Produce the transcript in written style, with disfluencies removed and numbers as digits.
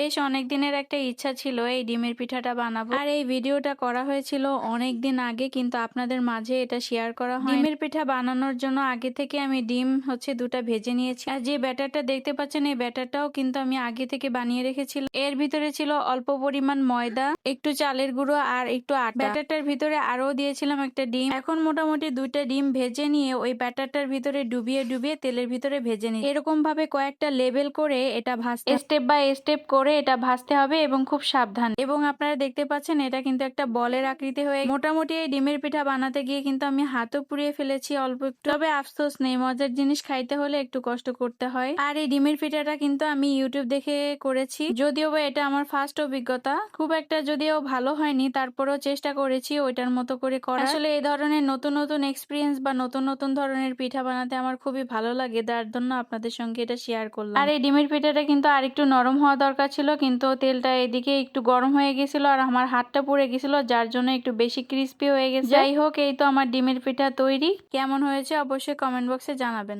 বেশ অনেক দিনের একটা ইচ্ছা ছিল এই ডিমের পিঠাটা বানাবো, আর এই ভিডিওটা করা হয়েছিল অনেক দিন আগে, কিন্তু আপনাদের মাঝে এটা শেয়ার করা হয়। ডিমের পিঠা বানানোর জন্য আগে থেকে আমি ডিম দুটা ভেজে নিয়েছি, আর যে ব্যাটারটা দেখতে পাচ্ছেন এই ব্যাটারটাও কিন্তু আমি আগে থেকে বানিয়ে রেখেছিলাম। এর ভিতরে ছিল অল্প পরিমাণ ময়দা, একটু চালের গুঁড়ো আর একটু আটা। ব্যাটারটার ভিতরে আরো দিয়েছিলাম একটা ডিম। এখন মোটামুটি দুইটা ডিম ভেজে নিয়ে ওই ব্যাটারটার ভিতরে ডুবিয়ে ডুবিয়ে তেলের ভিতরে ভেজে নিই। এরকম ভাবে কয়েকটা লেবেল করে এটা ভাজতে, স্টেপ বাই স্টেপ করে এটা ভাজতে হবে এবং খুব সাবধান। এবং আপনারা দেখতে পাচ্ছেন এটা কিন্তু একটা বলের আকৃতি হয়ে মোটামুটি এই ডিমের পিঠা বানাতে গিয়ে কিন্তু আমি হাতও পুড়িয়ে ফেলেছি অল্প একটু। তবে আফসোস নেই, মজার জিনিস খাইতে হলে একটু কষ্ট করতে হয়। আর এই ডিমের পিঠাটা কিন্তু আমি ইউটিউব দেখে করেছি, যদিও বা এটা আমার ফার্স্ট অভিজ্ঞতা, খুব একটা যদিও ভালো হয়নি, তারপরেও চেষ্টা করেছি ওইটার মতো করে করা। আসলে এই ধরনের নতুন নতুন এক্সপিরিয়েন্স বা নতুন নতুন ধরনের পিঠা বানাতে আমার খুবই ভালো লাগে, তার জন্য আপনাদের সঙ্গে এটা শেয়ার করলাম। আর এই ডিমের পিঠাটা কিন্তু আর একটু নরম হওয়া দরকার ছিল, কিন্তু তেলটা এদিকে একটু গরম হয়ে গেছিল আর আমার হাতটা পুড়ে গেছিল, যার জন্য একটু বেশি ক্রিস্পি হয়ে গেছে। যাই হোক, এই তো আমার ডিমের পিঠা তৈরি। কেমন হয়েছে অবশ্যই কমেন্ট বক্সে জানাবেন।